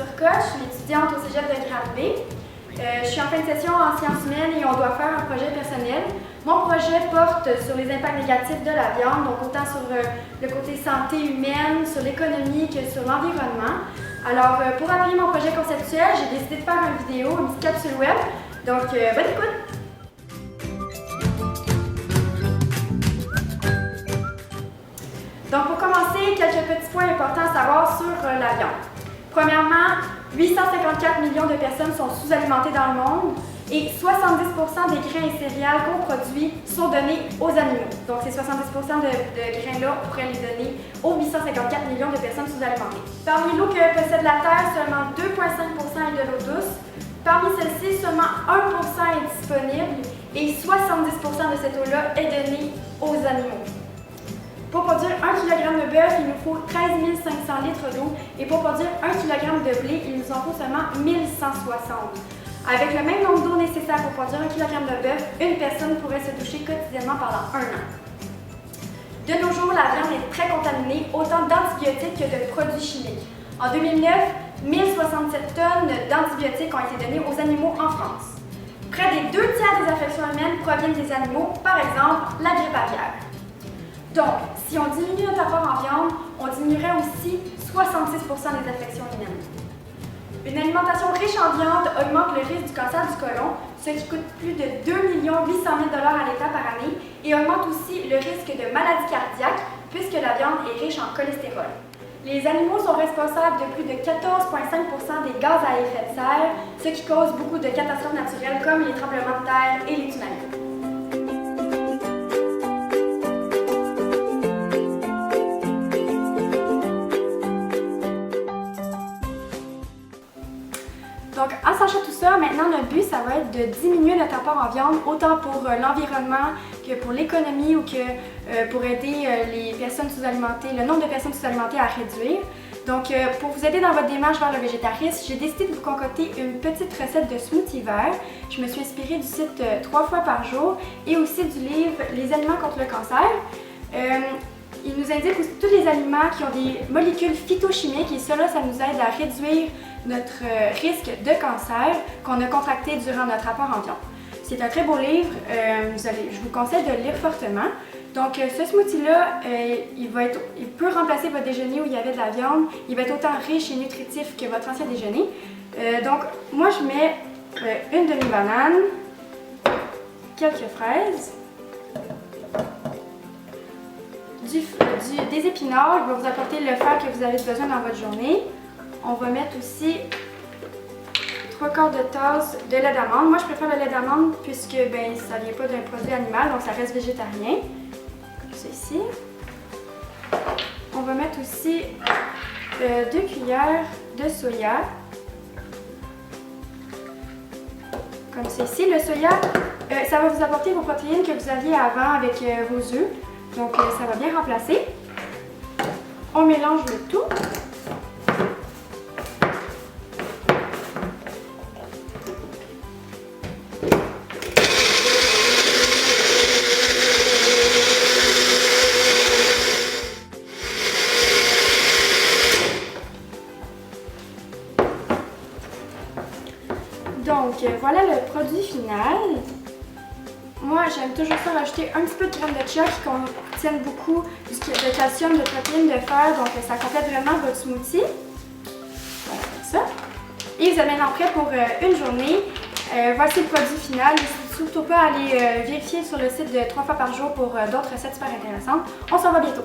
Turcotte, je suis étudiante au cégep de Granby. Je suis en fin de session en sciences humaines et on doit faire un projet personnel. Mon projet porte sur les impacts négatifs de la viande, donc autant sur le côté santé humaine, sur l'économie que sur l'environnement. Alors, pour appuyer mon projet conceptuel, j'ai décidé de faire une vidéo, une petite capsule web. Donc, bonne écoute! Donc, pour commencer, quelques petits points importants à savoir sur la viande. Premièrement, 854 millions de personnes sont sous-alimentées dans le monde et 70% des grains et céréales qu'on produit sont donnés aux animaux. Donc, ces 70% de grains-là, on pourrait les donner aux 854 millions de personnes sous-alimentées. Parmi l'eau que possède la Terre, seulement 2,5% est de l'eau douce. Parmi celles-ci, seulement 1% est disponible et 70% de cette eau-là est donnée aux animaux. Pour produire 1 kg de bœuf, il nous faut 13 500 litres d'eau et pour produire 1 kg de blé, il nous en faut seulement 1160. Avec le même nombre d'eau nécessaire pour produire 1 kg de bœuf, une personne pourrait se toucher quotidiennement pendant 1 an. De nos jours, la viande est très contaminée, autant d'antibiotiques que de produits chimiques. En 2009, 1067 tonnes d'antibiotiques ont été données aux animaux en France. Près des 2 tiers des infections humaines proviennent des animaux, par exemple la grippe aviaire. Donc, si on diminue notre apport en viande, on diminuerait aussi 66% des infections humaines. Une alimentation riche en viande augmente le risque du cancer du côlon, ce qui coûte plus de 2 800 000 $ à l'État par année, et augmente aussi le risque de maladies cardiaques, puisque la viande est riche en cholestérol. Les animaux sont responsables de plus de 14,5% des gaz à effet de serre, ce qui cause beaucoup de catastrophes naturelles comme les tremblements de terre et les tsunamis. Donc, en sachant tout ça, maintenant notre but, ça va être de diminuer notre apport en viande, autant pour l'environnement que pour l'économie ou que pour aider les personnes sous-alimentées, le nombre de personnes sous-alimentées à réduire. Donc, pour vous aider dans votre démarche vers le végétarisme, j'ai décidé de vous concocter une petite recette de smoothie vert. Je me suis inspirée du site 3 fois par jour et aussi du livre Les aliments contre le cancer. Il nous indique aussi tous les aliments qui ont des molécules phytochimiques et cela, ça nous aide à réduire notre risque de cancer qu'on a contracté durant notre apport en viande. C'est un très beau livre, je vous conseille de le lire fortement. Donc ce smoothie-là, il peut remplacer votre déjeuner où il y avait de la viande. Il va être autant riche et nutritif que votre ancien déjeuner. Donc moi je mets une demi-banane, quelques fraises, des épinards. Je vais vous apporter le fer que vous avez besoin dans votre journée. On va mettre aussi 3/4 de tasse de lait d'amande. Moi, je préfère le lait d'amande puisque ça ne vient pas d'un produit animal, donc ça reste végétarien. Comme ça ici. On va mettre aussi 2 cuillères de soya. Comme ça ici. Le soya, ça va vous apporter vos protéines que vous aviez avant avec vos œufs. Donc, ça va bien remplacer. On mélange le tout. Donc, voilà le produit final. Moi, j'aime toujours ça rajouter un petit peu de graines de chia qui contiennent beaucoup de calcium, de protéines, de fer. Donc, ça complète vraiment votre smoothie. Voilà, comme ça. Et vous avez maintenant prêt pour une journée. Voici le produit final. N'hésitez surtout pas à aller vérifier sur le site de 3 fois par jour pour d'autres recettes super intéressantes. On s'en va bientôt.